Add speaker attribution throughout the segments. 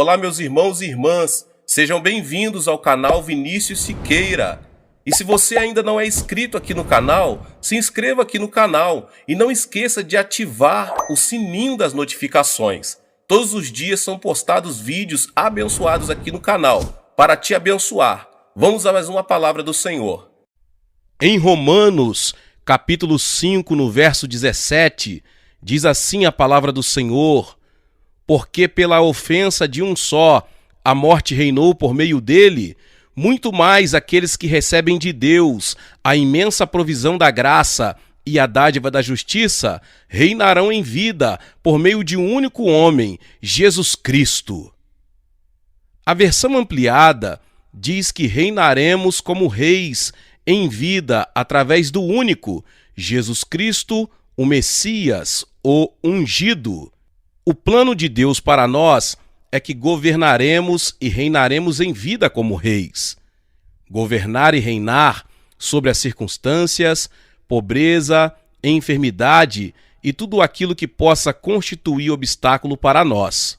Speaker 1: Olá, meus irmãos e irmãs, sejam bem-vindos ao canal Vinícius Siqueira. E se você ainda não é inscrito aqui no canal, se inscreva aqui no canal e não esqueça de ativar o sininho das notificações. Todos os dias são postados vídeos abençoados aqui no canal, para te abençoar. Vamos a mais uma palavra do Senhor.
Speaker 2: Em Romanos, capítulo 5, no verso 17, diz assim a palavra do Senhor: porque pela ofensa de um só a morte reinou por meio dele, muito mais aqueles que recebem de Deus a imensa provisão da graça e a dádiva da justiça reinarão em vida por meio de um único homem, Jesus Cristo. A versão ampliada diz que reinaremos como reis em vida através do único Jesus Cristo, o Messias, o ungido. O plano de Deus para nós é que governaremos e reinaremos em vida como reis. Governar e reinar sobre as circunstâncias, pobreza, enfermidade e tudo aquilo que possa constituir obstáculo para nós.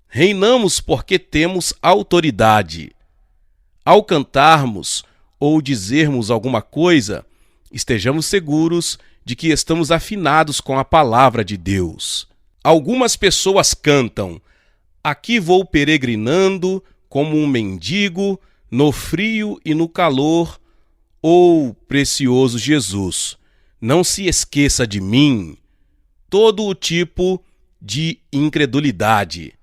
Speaker 2: Reinamos porque temos autoridade. Ao cantarmos ou dizermos alguma coisa, estejamos seguros de que estamos afinados com a palavra de Deus. Algumas pessoas cantam: aqui vou peregrinando como um mendigo, no frio e no calor, ou precioso Jesus, não se esqueça de mim. Todo o tipo de incredulidade.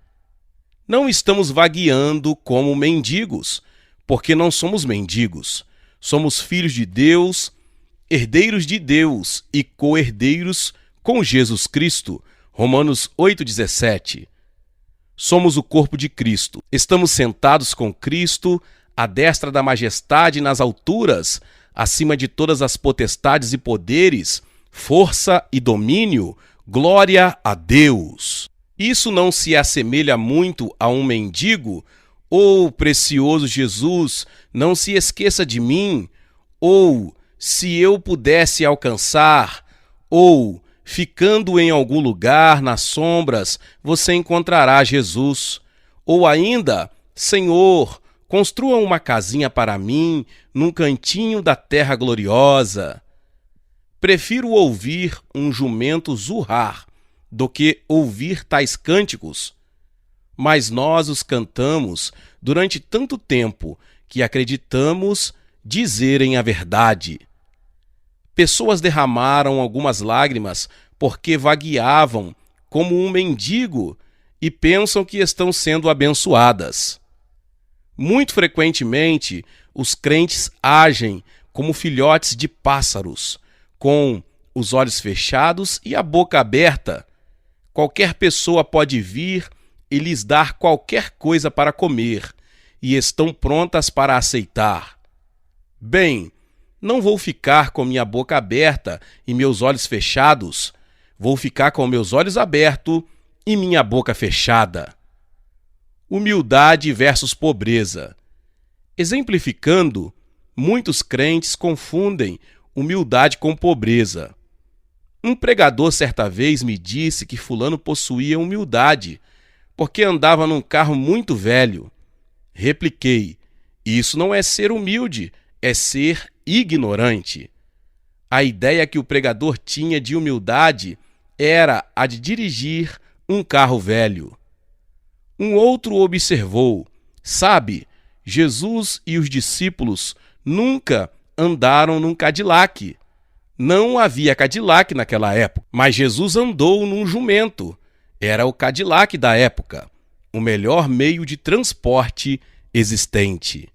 Speaker 2: Não estamos vagueando como mendigos, porque não somos mendigos. Somos filhos de Deus, herdeiros de Deus e co-herdeiros com Jesus Cristo. Romanos 8,17. Somos o corpo de Cristo. Estamos sentados com Cristo, à destra da majestade nas alturas, acima de todas as potestades e poderes, força e domínio, glória a Deus. Isso não se assemelha muito a um mendigo? Ou, precioso Jesus, não se esqueça de mim? Ou, se eu pudesse alcançar? Ou, ficando em algum lugar, nas sombras, você encontrará Jesus. Ou ainda, Senhor, construa uma casinha para mim, num cantinho da terra gloriosa. Prefiro ouvir um jumento zurrar do que ouvir tais cânticos. Mas nós os cantamos durante tanto tempo que acreditamos dizerem a verdade. Pessoas derramaram algumas lágrimas porque vagueavam como um mendigo e pensam que estão sendo abençoadas. Muito frequentemente, os crentes agem como filhotes de pássaros, com os olhos fechados e a boca aberta. Qualquer pessoa pode vir e lhes dar qualquer coisa para comer, e estão prontas para aceitar. Bem, não vou ficar com minha boca aberta e meus olhos fechados. Vou ficar com meus olhos abertos e minha boca fechada. Humildade versus pobreza. Exemplificando, muitos crentes confundem humildade com pobreza. Um pregador certa vez me disse que fulano possuía humildade, porque andava num carro muito velho. Repliquei: isso não é ser humilde, é ser ignorante. A ideia que o pregador tinha de humildade era a de dirigir um carro velho. Um outro observou: sabe, Jesus e os discípulos nunca andaram num Cadillac. Não havia Cadillac naquela época, mas Jesus andou num jumento. Era o Cadillac da época, o melhor meio de transporte existente.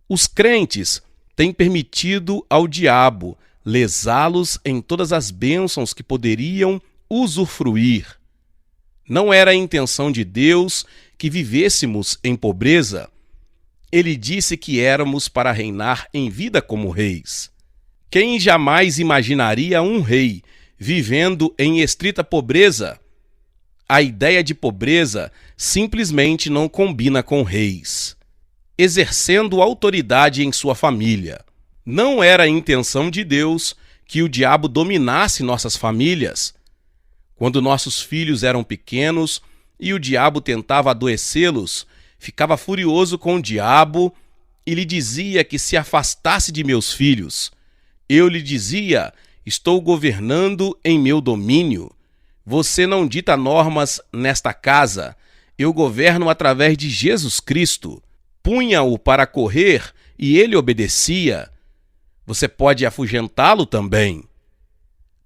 Speaker 2: Os crentes têm permitido ao diabo lesá-los em todas as bênçãos que poderiam usufruir. Não era a intenção de Deus que vivêssemos em pobreza. Ele disse que éramos para reinar em vida como reis. Quem jamais imaginaria um rei vivendo em estrita pobreza? A ideia de pobreza simplesmente não combina com reis. Exercendo autoridade em sua família. Não era a intenção de Deus que o diabo dominasse nossas famílias. Quando nossos filhos eram pequenos, e o diabo tentava adoecê-los, ficava furioso com o diabo e lhe dizia que se afastasse de meus filhos. Eu lhe dizia: estou governando em meu domínio. Você não dita normas nesta casa. Eu governo através de Jesus Cristo. Punha-o para correr e ele obedecia. Você pode afugentá-lo também.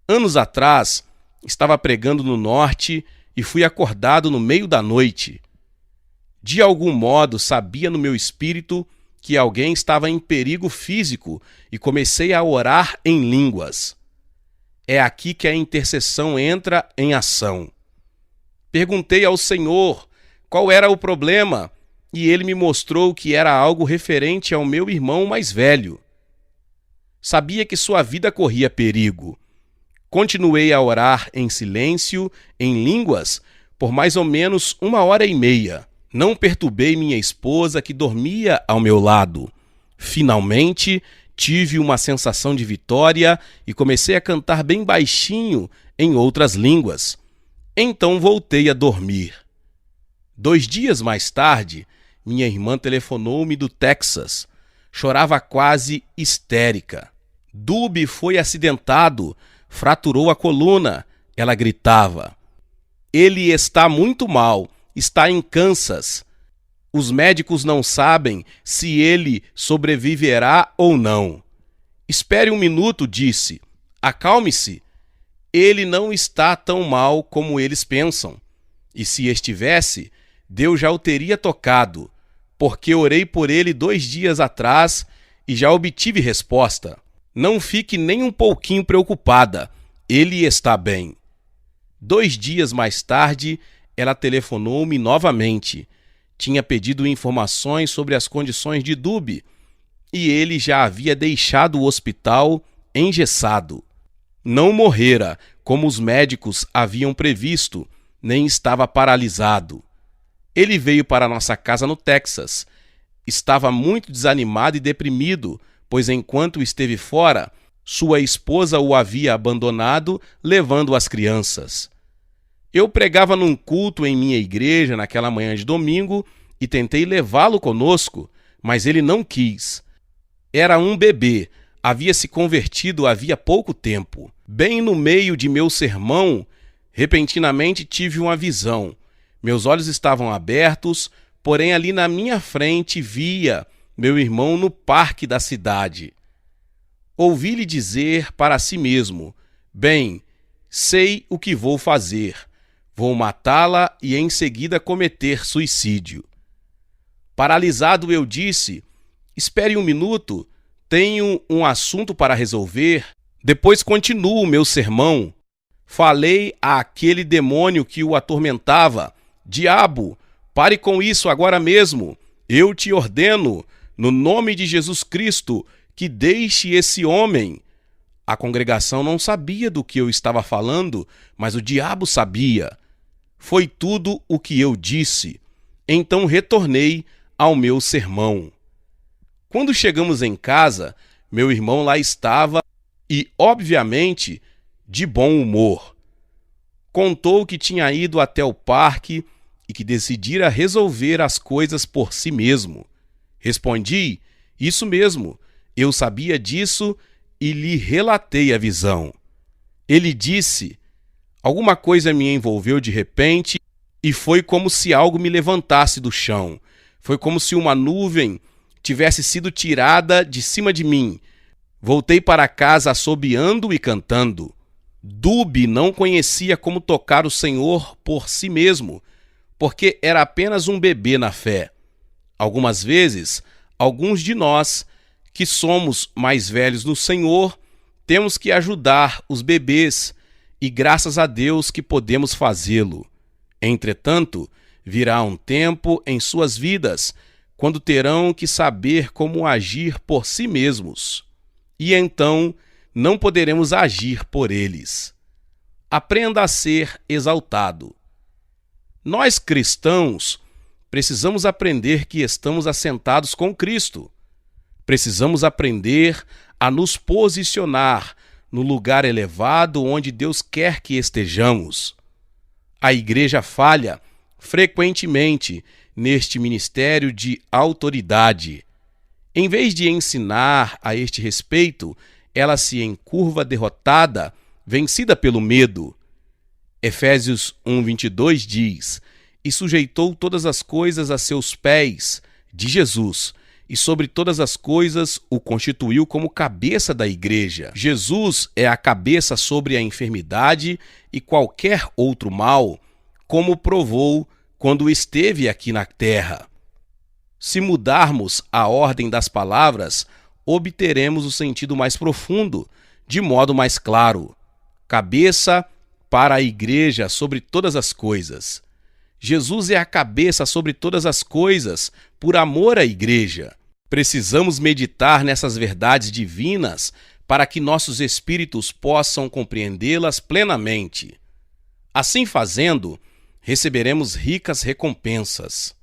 Speaker 2: Anos atrás, estava pregando no norte e fui acordado no meio da noite. De algum modo, sabia no meu espírito que alguém estava em perigo físico e comecei a orar em línguas. É aqui que a intercessão entra em ação. Perguntei ao Senhor qual era o problema e ele me mostrou que era algo referente ao meu irmão mais velho. Sabia que sua vida corria perigo. Continuei a orar em silêncio, em línguas, por mais ou menos 1h30. Não perturbei minha esposa, que dormia ao meu lado. Finalmente, tive uma sensação de vitória e comecei a cantar bem baixinho em outras línguas. Então voltei a dormir. 2 dias mais tarde, minha irmã telefonou-me do Texas. Chorava quase histérica. Dub foi acidentado, fraturou a coluna. Ela gritava. Ele está muito mal, está em Kansas. Os médicos não sabem se ele sobreviverá ou não. Espere um minuto, disse. Acalme-se. Ele não está tão mal como eles pensam. E se estivesse, Deus já o teria tocado, porque orei por ele 2 dias atrás e já obtive resposta. Não fique nem um pouquinho preocupada. Ele está bem. 2 dias mais tarde, ela telefonou-me novamente. Tinha pedido informações sobre as condições de Dub e ele já havia deixado o hospital engessado. Não morrera, como os médicos haviam previsto, nem estava paralisado. Ele veio para nossa casa no Texas. Estava muito desanimado e deprimido, pois enquanto esteve fora, sua esposa o havia abandonado, levando as crianças. Eu pregava num culto em minha igreja naquela manhã de domingo e tentei levá-lo conosco, mas ele não quis. Era um bebê, havia se convertido havia pouco tempo. Bem no meio de meu sermão, repentinamente tive uma visão. Meus olhos estavam abertos, porém ali na minha frente via meu irmão no parque da cidade. Ouvi-lhe dizer para si mesmo: bem, sei o que vou fazer. Vou matá-la e em seguida cometer suicídio. Paralisado, eu disse: espere um minuto, tenho um assunto para resolver. Depois continuo o meu sermão. Falei àquele demônio que o atormentava: diabo, pare com isso agora mesmo. Eu te ordeno, no nome de Jesus Cristo, que deixe esse homem. A congregação não sabia do que eu estava falando, mas o diabo sabia. Foi tudo o que eu disse. Então retornei ao meu sermão. Quando chegamos em casa, meu irmão lá estava e, obviamente, de bom humor. Contou que tinha ido até o parque e que decidira resolver as coisas por si mesmo. Respondi: isso mesmo, eu sabia disso e lhe relatei a visão. Ele disse: alguma coisa me envolveu de repente e foi como se algo me levantasse do chão. Foi como se uma nuvem tivesse sido tirada de cima de mim. Voltei para casa assobiando e cantando. Dub não conhecia como tocar o Senhor por si mesmo, porque era apenas um bebê na fé. Algumas vezes, alguns de nós, que somos mais velhos no Senhor, temos que ajudar os bebês, e graças a Deus que podemos fazê-lo. Entretanto, virá um tempo em suas vidas quando terão que saber como agir por si mesmos. E então não poderemos agir por eles. Aprenda a ser exaltado. Nós cristãos precisamos aprender que estamos assentados com Cristo. Precisamos aprender a nos posicionar no lugar elevado onde Deus quer que estejamos. A igreja falha, frequentemente neste ministério de autoridade. Em vez de ensinar a este respeito, ela se encurva derrotada, vencida pelo medo. Efésios 1:22 diz: "E sujeitou todas as coisas a seus pés", de Jesus, e sobre todas as coisas o constituiu como cabeça da igreja. Jesus é a cabeça sobre a enfermidade e qualquer outro mal, como provou quando esteve aqui na terra. Se mudarmos a ordem das palavras, obteremos o sentido mais profundo, de modo mais claro. Cabeça para a igreja sobre todas as coisas. Jesus é a cabeça sobre todas as coisas, por amor à igreja. Precisamos meditar nessas verdades divinas para que nossos espíritos possam compreendê-las plenamente. Assim fazendo, receberemos ricas recompensas.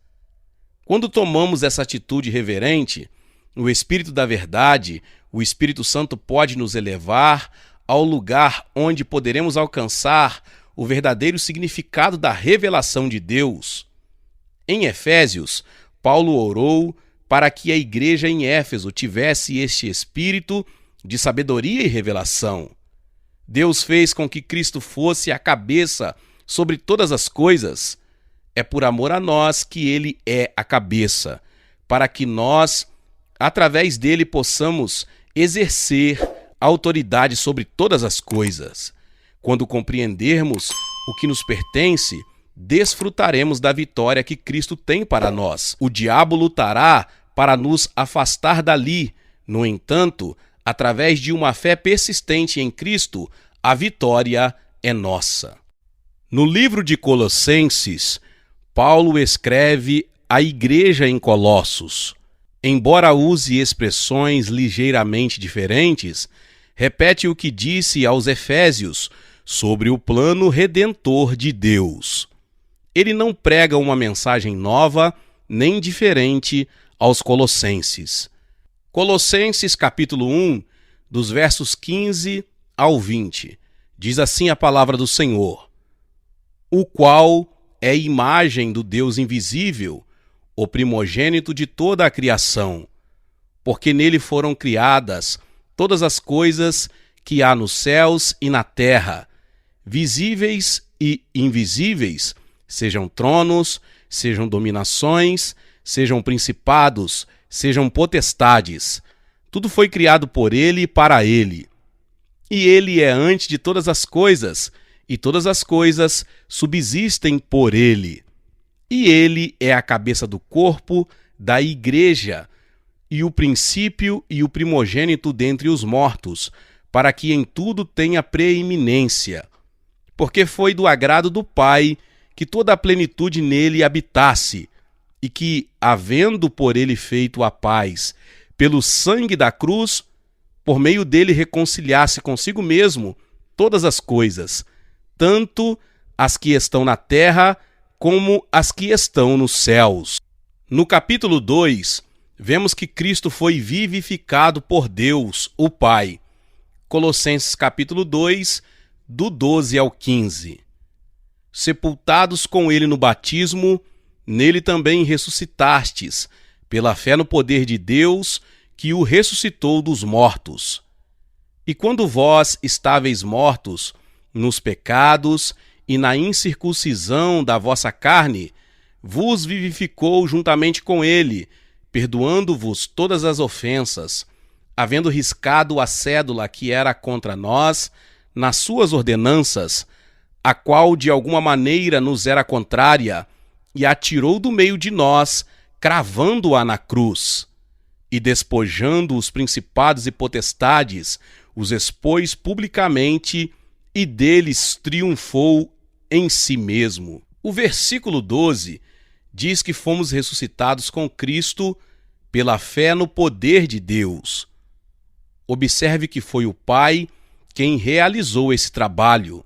Speaker 2: Quando tomamos essa atitude reverente, o Espírito da Verdade, o Espírito Santo pode nos elevar ao lugar onde poderemos alcançar o verdadeiro significado da revelação de Deus. Em Efésios, Paulo orou para que a igreja em Éfeso tivesse este espírito de sabedoria e revelação. Deus fez com que Cristo fosse a cabeça sobre todas as coisas. É por amor a nós que ele é a cabeça, para que nós, através dele, possamos exercer autoridade sobre todas as coisas. Quando compreendermos o que nos pertence, desfrutaremos da vitória que Cristo tem para nós. O diabo lutará para nos afastar dali. No entanto, através de uma fé persistente em Cristo, a vitória é nossa. No livro de Colossenses, Paulo escreve à igreja em Colossos. Embora use expressões ligeiramente diferentes, repete o que disse aos Efésios sobre o plano redentor de Deus. Ele não prega uma mensagem nova nem diferente aos Colossenses. Colossenses capítulo 1, dos versos 15 ao 20, diz assim a palavra do Senhor: "O qual é imagem do Deus invisível, o primogênito de toda a criação, porque nele foram criadas todas as coisas que há nos céus e na terra, visíveis e invisíveis, sejam tronos, sejam dominações, sejam principados, sejam potestades. Tudo foi criado por ele e para ele. E ele é antes de todas as coisas, e todas as coisas subsistem por ele. E ele é a cabeça do corpo, da igreja, e o princípio e o primogênito dentre os mortos, para que em tudo tenha preeminência. Porque foi do agrado do Pai que toda a plenitude nele habitasse, e que, havendo por ele feito a paz, pelo sangue da cruz, por meio dele reconciliasse consigo mesmo todas as coisas, tanto as que estão na terra como as que estão nos céus." No capítulo 2, vemos que Cristo foi vivificado por Deus, o Pai. Colossenses capítulo 2, do 12 ao 15. "Sepultados com ele no batismo, nele também ressuscitastes, pela fé no poder de Deus, que o ressuscitou dos mortos. E quando vós estáveis mortos nos pecados e na incircuncisão da vossa carne, vos vivificou juntamente com ele, perdoando-vos todas as ofensas, havendo riscado a cédula que era contra nós, nas suas ordenanças, a qual de alguma maneira nos era contrária, e a tirou do meio de nós, cravando-a na cruz. E despojando os principados e potestades, os expôs publicamente, e deles triunfou em si mesmo." O versículo 12 diz que fomos ressuscitados com Cristo pela fé no poder de Deus. Observe que foi o Pai quem realizou esse trabalho.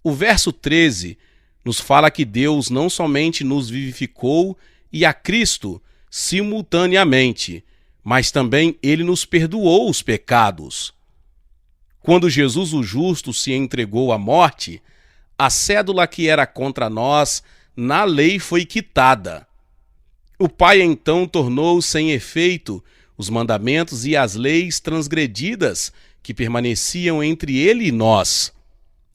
Speaker 2: O verso 13 nos fala que Deus não somente nos vivificou e a Cristo simultaneamente, mas também ele nos perdoou os pecados. Quando Jesus o justo se entregou à morte, a cédula que era contra nós na lei foi quitada. O Pai então tornou sem efeito os mandamentos e as leis transgredidas que permaneciam entre ele e nós.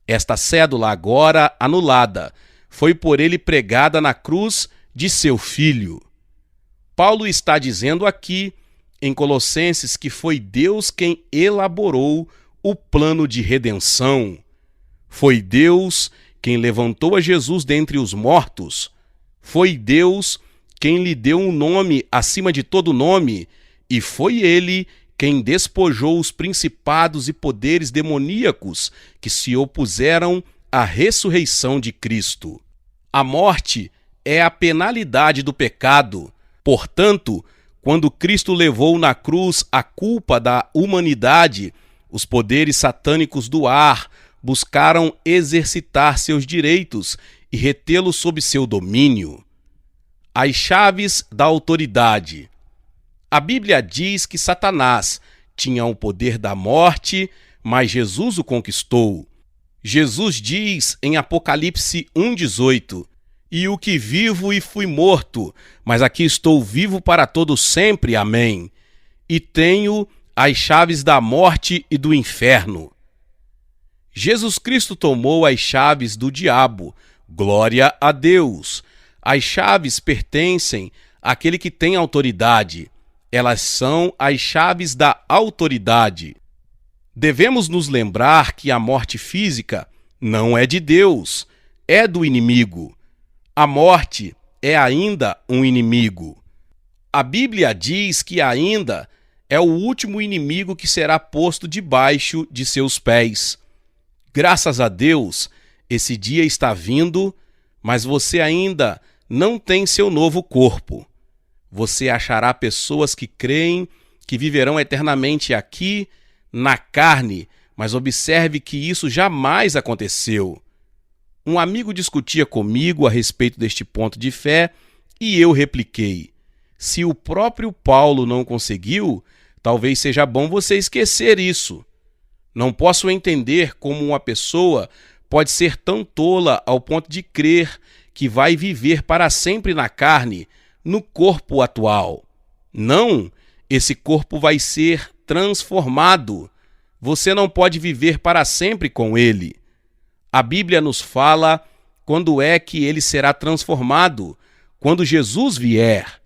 Speaker 2: Esta cédula, agora anulada, foi por ele pregada na cruz de seu Filho. Paulo está dizendo aqui, em Colossenses, que foi Deus quem elaborou o plano de redenção. Foi Deus quem levantou a Jesus dentre os mortos. Foi Deus quem lhe deu um nome acima de todo nome, e foi ele quem despojou os principados e poderes demoníacos que se opuseram à ressurreição de Cristo. A morte é a penalidade do pecado. Portanto, quando Cristo levou na cruz a culpa da humanidade, os poderes satânicos do ar buscaram exercitar seus direitos e retê-los sob seu domínio. As chaves da autoridade. A Bíblia diz que Satanás tinha o poder da morte, mas Jesus o conquistou. Jesus diz em Apocalipse 1,18: "E o que vivo e fui morto, mas aqui estou vivo para todo sempre, amém. E tenho as chaves da morte e do inferno." Jesus Cristo tomou as chaves do diabo. Glória a Deus! As chaves pertencem àquele que tem autoridade. Elas são as chaves da autoridade. Devemos nos lembrar que a morte física não é de Deus, é do inimigo. A morte é ainda um inimigo. A Bíblia diz que ainda é o último inimigo que será posto debaixo de seus pés. Graças a Deus, esse dia está vindo, mas você ainda não tem seu novo corpo. Você achará pessoas que creem que viverão eternamente aqui, na carne, mas observe que isso jamais aconteceu. Um amigo discutia comigo a respeito deste ponto de fé e eu repliquei: se o próprio Paulo não conseguiu, talvez seja bom você esquecer isso. Não posso entender como uma pessoa pode ser tão tola ao ponto de crer que vai viver para sempre na carne, no corpo atual. Não, esse corpo vai ser transformado. Você não pode viver para sempre com ele. A Bíblia nos fala quando é que ele será transformado: quando Jesus vier.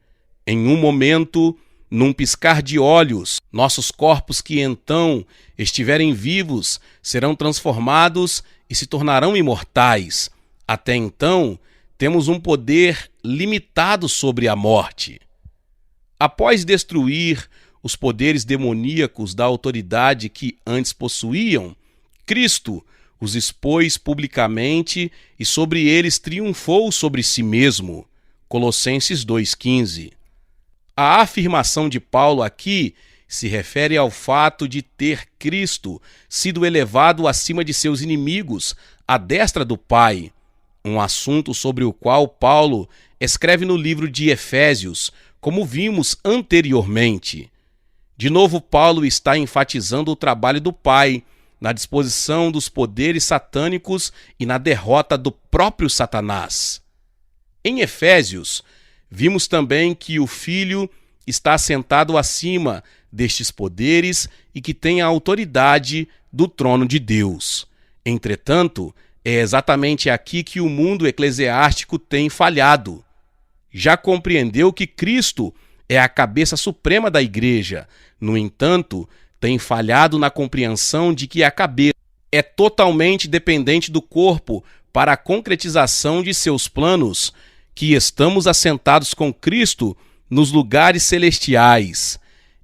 Speaker 2: Em um momento, num piscar de olhos, nossos corpos que então estiverem vivos serão transformados e se tornarão imortais. Até então, temos um poder limitado sobre a morte. Após destruir os poderes demoníacos da autoridade que antes possuíam, Cristo os expôs publicamente e sobre eles triunfou sobre si mesmo. Colossenses 2,15. A afirmação de Paulo aqui se refere ao fato de ter Cristo sido elevado acima de seus inimigos, à destra do Pai, um assunto sobre o qual Paulo escreve no livro de Efésios, como vimos anteriormente. De novo, Paulo está enfatizando o trabalho do Pai na disposição dos poderes satânicos e na derrota do próprio Satanás. Em Efésios, vimos também que o Filho está assentado acima destes poderes e que tem a autoridade do trono de Deus. Entretanto, é exatamente aqui que o mundo eclesiástico tem falhado. Já compreendeu que Cristo é a cabeça suprema da igreja. No entanto, tem falhado na compreensão de que a cabeça é totalmente dependente do corpo para a concretização de seus planos, que estamos assentados com Cristo nos lugares celestiais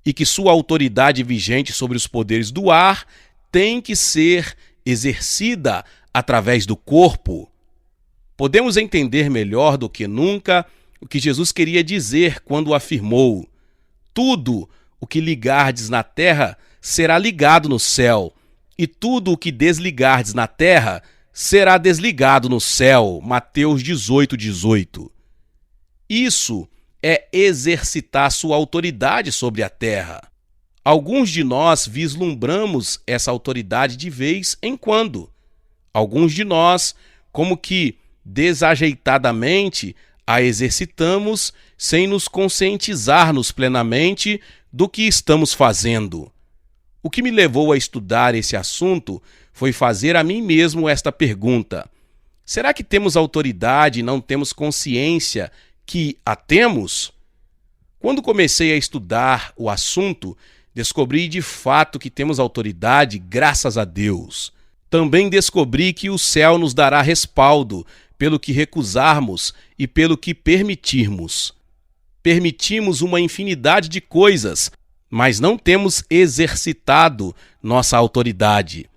Speaker 2: e que sua autoridade vigente sobre os poderes do ar tem que ser exercida através do corpo. Podemos entender melhor do que nunca o que Jesus queria dizer quando afirmou: tudo o que ligardes na terra será ligado no céu, e tudo o que desligardes na terra será desligado no céu. Mateus 18:18. Isso é exercitar sua autoridade sobre a terra. Alguns de nós vislumbramos essa autoridade de vez em quando. Alguns de nós, como que desajeitadamente a exercitamos sem nos conscientizarmos plenamente do que estamos fazendo. O que me levou a estudar esse assunto foi fazer a mim mesmo esta pergunta: será que temos autoridade e não temos consciência que a temos? Quando comecei a estudar o assunto, descobri de fato que temos autoridade, graças a Deus. Também descobri que o céu nos dará respaldo pelo que recusarmos e pelo que permitirmos. Permitimos uma infinidade de coisas, mas não temos exercitado nossa autoridade.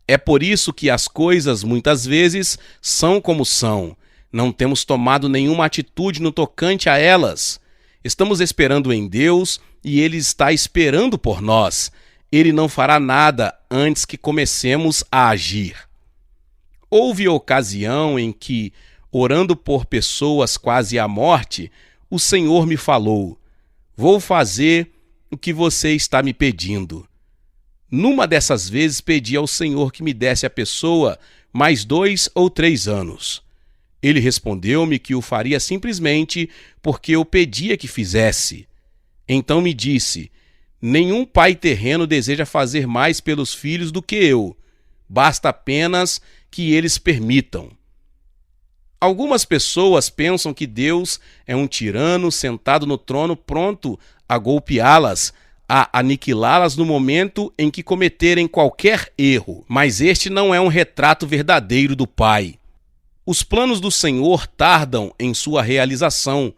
Speaker 2: É por isso que as coisas muitas vezes são como são. Não temos tomado nenhuma atitude no tocante a elas. Estamos esperando em Deus e Ele está esperando por nós. Ele não fará nada antes que comecemos a agir. Houve ocasião em que, orando por pessoas quase à morte, o Senhor me falou: vou fazer o que você está me pedindo. Numa dessas vezes pedi ao Senhor que me desse a pessoa mais 2 ou 3 anos. Ele respondeu-me que o faria simplesmente porque eu pedia que fizesse. Então me disse: nenhum pai terreno deseja fazer mais pelos filhos do que eu. Basta apenas que eles permitam. Algumas pessoas pensam que Deus é um tirano sentado no trono pronto a golpeá-las, a aniquilá-las no momento em que cometerem qualquer erro. Mas este não é um retrato verdadeiro do Pai. Os planos do Senhor tardam em sua realização,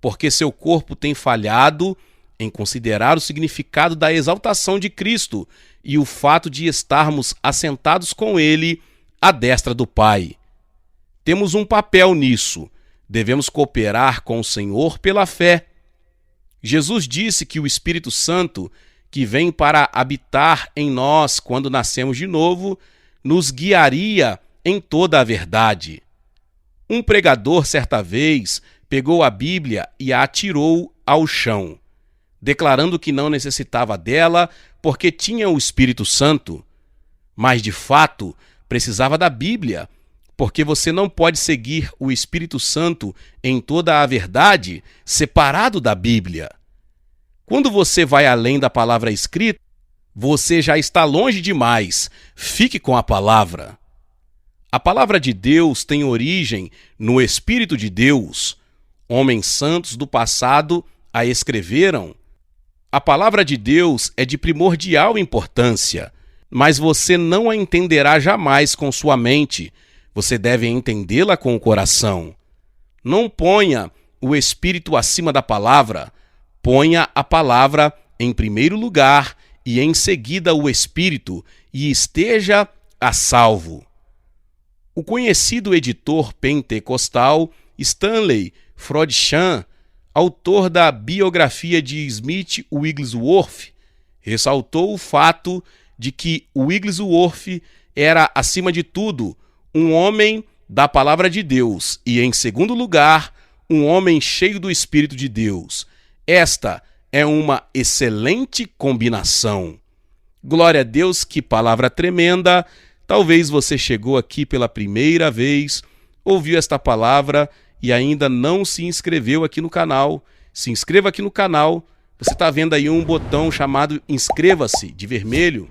Speaker 2: porque seu corpo tem falhado em considerar o significado da exaltação de Cristo e o fato de estarmos assentados com Ele à destra do Pai. Temos um papel nisso. Devemos cooperar com o Senhor pela fé. Jesus disse que o Espírito Santo, que vem para habitar em nós quando nascemos de novo, nos guiaria em toda a verdade. Um pregador, certa vez, pegou a Bíblia e a atirou ao chão, declarando que não necessitava dela porque tinha o Espírito Santo. Mas, de fato, precisava da Bíblia, porque você não pode seguir o Espírito Santo em toda a verdade separado da Bíblia. Quando você vai além da palavra escrita, você já está longe demais. Fique com a palavra. A palavra de Deus tem origem no Espírito de Deus. Homens santos do passado a escreveram. A palavra de Deus é de primordial importância, mas você não a entenderá jamais com sua mente. Você deve entendê-la com o coração. Não ponha o Espírito acima da palavra. Ponha a palavra em primeiro lugar e em seguida o Espírito, e esteja a salvo. O conhecido editor pentecostal Stanley Frodsham, autor da biografia de Smith Wigglesworth, ressaltou o fato de que Wigglesworth era, acima de tudo, um homem da palavra de Deus e, em segundo lugar, um homem cheio do Espírito de Deus. Esta é uma excelente combinação. Glória a Deus, que palavra tremenda! Talvez você chegou aqui pela primeira vez, ouviu esta palavra e ainda não se inscreveu aqui no canal. Se inscreva aqui no canal. Você está vendo aí um botão chamado inscreva-se, de vermelho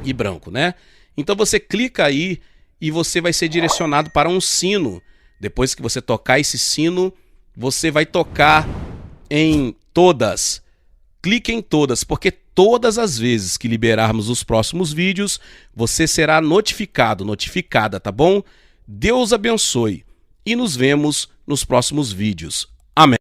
Speaker 2: e branco, né? Então você clica aí e você vai ser direcionado para um sino. Depois que você tocar esse sino, você vai tocar em todas. Clique em todas, porque todas as vezes que liberarmos os próximos vídeos, você será notificada, tá bom? Deus abençoe e nos vemos nos próximos vídeos. Amém.